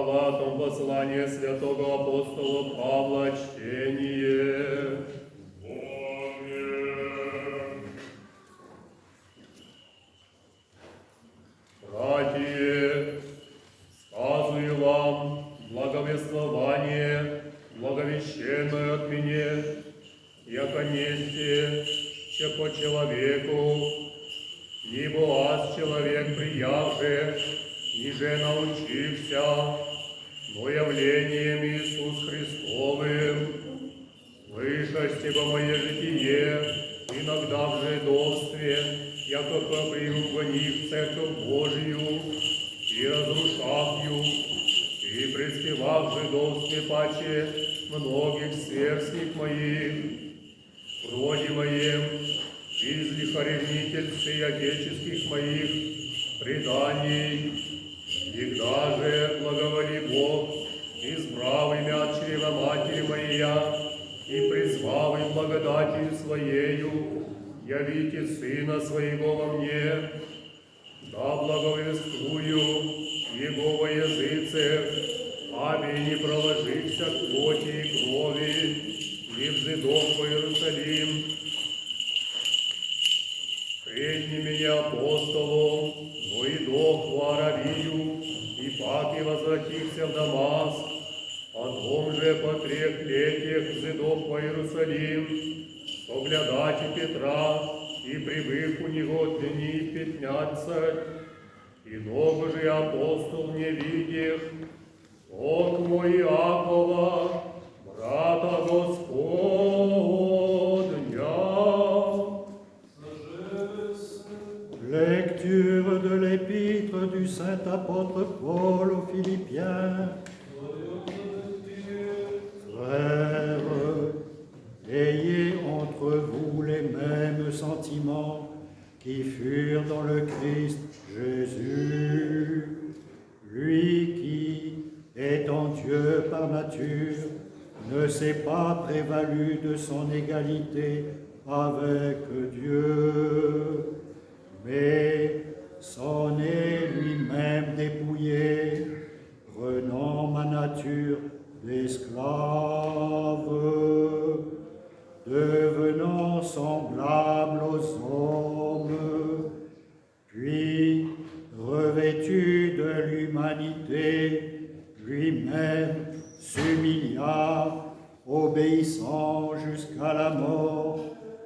Галатам послание святого апостола Павла чтение. Братья, сказываю вам благовествование, благовещенное от меня, яко несте, че по человеку, ибо аз человек приявже, ниже научился, но явлением Иисус Христовым, слышащи во мое житие, иногда в жидовстве, яко поприугони в церковь Божию, и разрушав ее, и преспевав в жидовстве паче многих сверстник моих, вроде моем, излиха ревнительцы отеческих моих преданий, всегда же благоволи Бог, избрав имя от чрева матери моя, и призвав им благодатью Своею, явите Сына Своего во мне, да благовествую Его во языце, аби не проложился к плоти и крови, не взидох по Иерусалим. Предни меня апостолом, но и дох в Аравию, и пак и возвратился в Дамаск, потом же по 3 летиях взидох по Иерусалим, соглядачи Петра, и прибыв у него дни 15, и много же апостол не видев, от мой Иакова, брата Господня. Lecture de l'épître du saint apôtre Paul aux Philippiens. Frères, ayez entre vous les mêmes sentiments qui furent dans le Christ Jésus, lui qui, étant Dieu par nature, ne s'est pas prévalu de son égalité avec Dieu, mais s'en est lui-même dépouillé, prenant ma nature d'esclave, devenant semblable aux hommes, puis revêtu de l'humanité, lui-même s'humilia, obéissant jusqu'à la mort,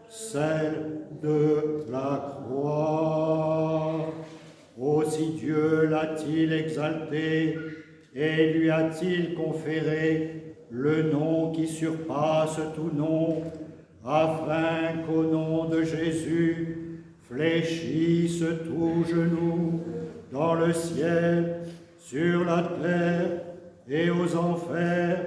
celle de la croix. Aussi Dieu l'a-t-il exalté et lui a-t-il conféré le nom qui surpasse tout nom, afin qu'au nom de Jésus fléchisse tout genou dans le ciel, sur la terre et aux enfers,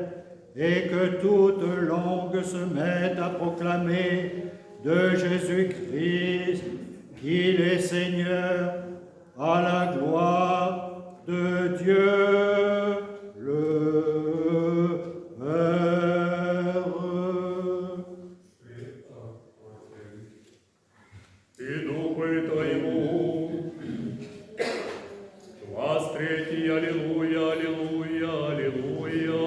et que toute langue se mette à proclamer de Jésus-Christ qu'il est Seigneur, à la gloire de Dieu le Père. И Духу Твоему, глаз 3, аллилуйя, аллилуйя, аллилуйя.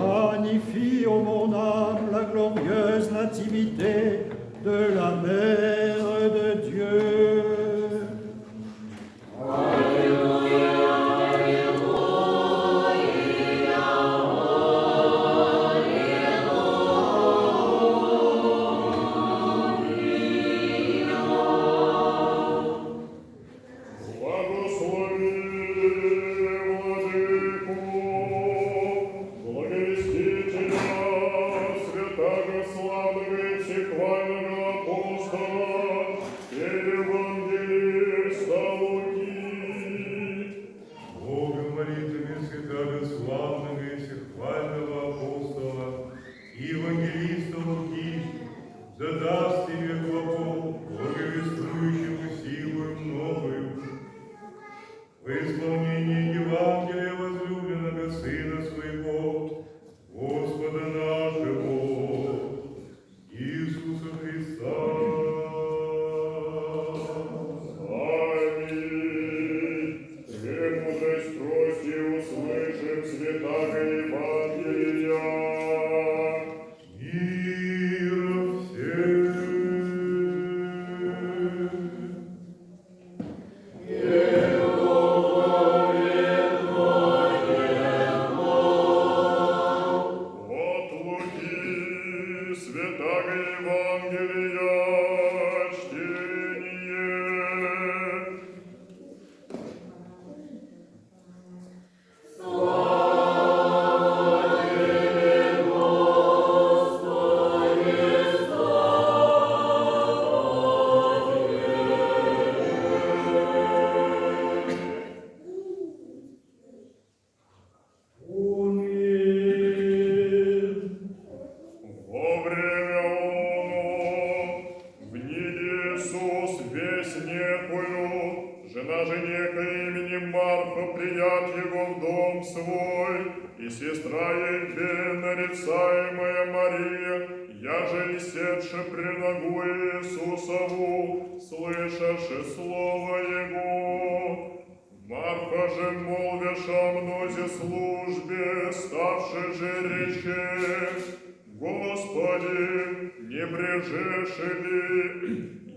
Magnifie, ô mon âme, la glorieuse nativité de la Mère de Dieu. Alléluia. в исполнении Евангелия возлюбленного Сына Своего, Господа нашего, Иисуса Христа. Аминь. Премудрость трости услышим святаго Евангелия. Мира всем. От Луки святаго Евангелия чтение. Во время оно внеди Иисус весь некую, жена же некая именем Марфа, прият его в дом свой, и сестра ей нарицаемая Мария, яже седше при ногу Иисусову, слышаши слово Его. Марфа же, молвяша мнозе службе, ставши же рече: Господи, не брежешь ли,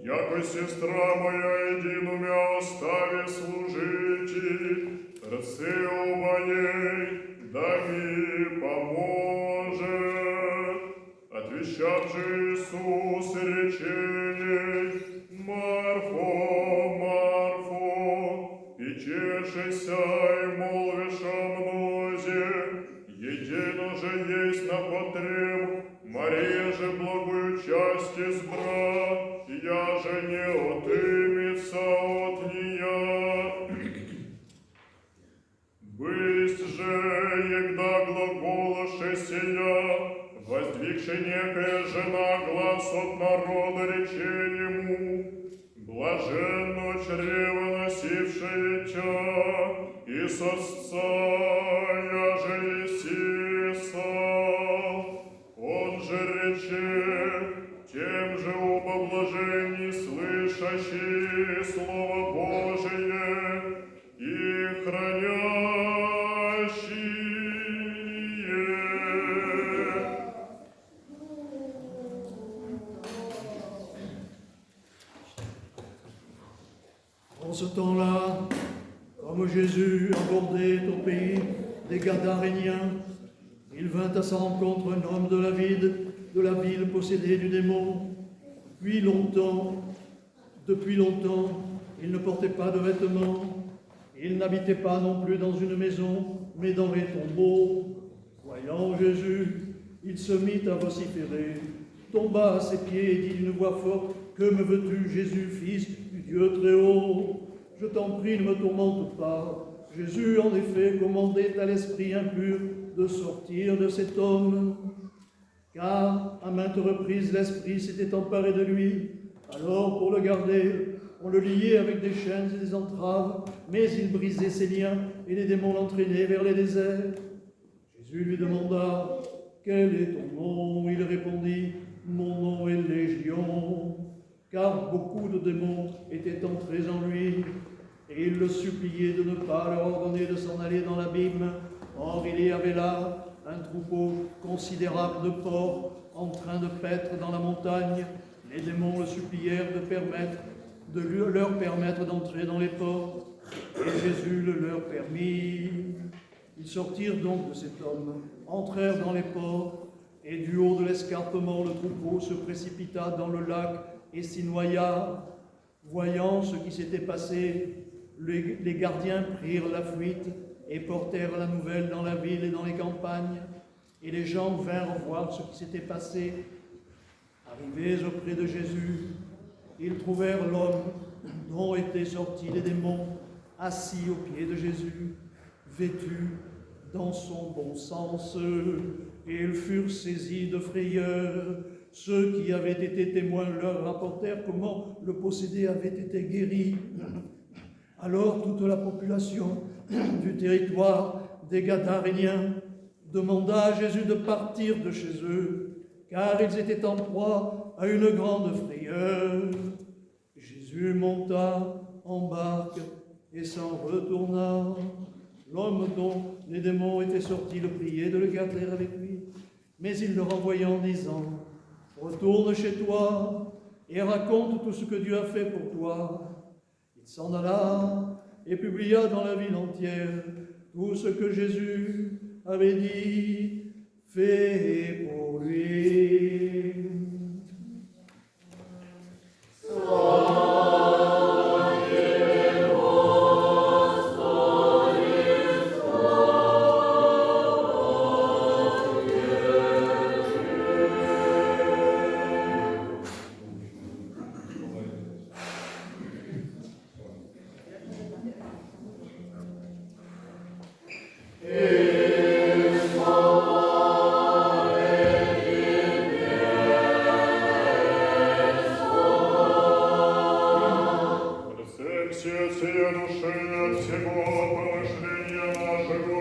яко сестра моя единумя остави служите, рцы оба ей, да ми поможет. Отвечав же Иисус, рече ей: Марфо, Марфо, печешися и молвиша мнозе, едино же есть на потреб, Мария же благую часть избра, я же не отымется от нея. Бысть же, егда глаголаше сия, воздвигши некая жена глаз от народа, рече ему: блаженно чрево носившее тя, и сосца я же еси сал. Он же рече: тем же оба блаженни, слышащие Слово Божие и хранящие. En ce temps-là, comme Jésus abordait au pays des Gadaréniens, il vint à sa rencontre un homme de la ville possédé du démon. Depuis longtemps, il ne portait pas de vêtements. Il n'habitait pas non plus dans une maison, mais dans les tombeaux. Voyant Jésus, il se mit à vociférer, tomba à ses pieds et dit d'une voix forte: que me veux-tu, Jésus, fils du Dieu très haut? Je t'en prie, ne me tourmente pas. Jésus, en effet, commandait à l'esprit impur de sortir de cet homme, car à maintes reprises l'esprit s'était emparé de lui. Alors, pour le garder, on le liait avec des chaînes et des entraves, mais il brisait ses liens et les démons l'entraînaient vers les déserts. Jésus lui demanda: quel est ton nom? Il répondit: mon nom est Légion, car beaucoup de démons étaient entrés en lui, et il le suppliait de ne pas leur ordonner de s'en aller dans l'abîme. Or il y avait là un troupeau considérable de porcs en train de paître dans la montagne. Les démons le supplièrent de leur permettre d'entrer dans les porcs, et Jésus le leur permit. Ils sortirent donc de cet homme, entrèrent dans les porcs, et du haut de l'escarpement, le troupeau se précipita dans le lac et s'y noya. Voyant ce qui s'était passé, les gardiens prirent la fuite et portèrent la nouvelle dans la ville et dans les campagnes. Et les gens vinrent voir ce qui s'était passé. Arrivés auprès de Jésus, ils trouvèrent l'homme dont étaient sortis les démons, assis aux pieds de Jésus, vêtu dans son bon sens, et ils furent saisis de frayeur. Ceux qui avaient été témoins leur rapportèrent comment le possédé avait été guéri. Alors toute la population du territoire des Gadaréniens demanda à Jésus de partir de chez eux, car ils étaient en proie à une grande frayeur. Jésus monta en barque et s'en retourna. L'homme dont les démons étaient sortis le priait de le garder avec lui, mais il le renvoya en disant, « Retourne chez toi et raconte tout ce que Dieu a fait pour toi. » Il s'en alla et publia dans la ville entière tout ce que Jésus avait dit, fait pour lui. Все душе от всего помышления нашего,